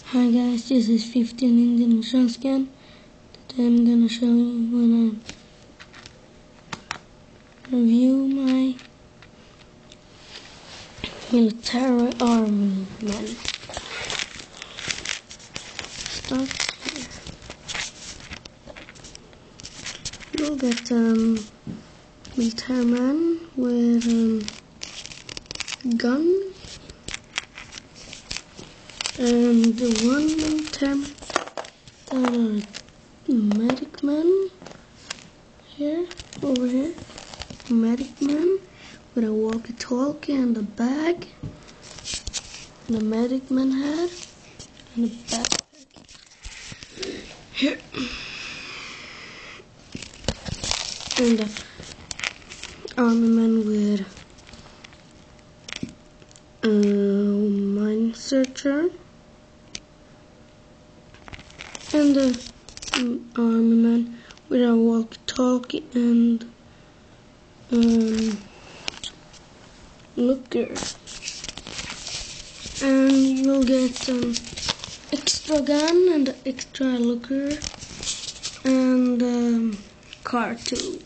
Hi guys, this is 15 Indian Scan. Today I'm gonna show you when I review my military army men. Start here. You'll get military man with gun and one military medic man here, over here, medic man with a walkie-talkie and a bag, and a medic man hat and a backpack here, and the army man with a mine searcher, and the army man with a walkie-talkie and looker. And you'll get extra gun and extra looker and car too.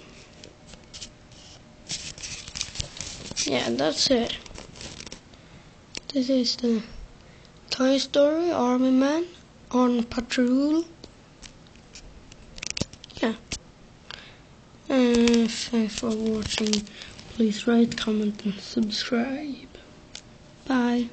Yeah, that's it. This is the Toy Story Army Man on patrol. Yeah. Thanks for watching. Please rate, comment and subscribe. Bye.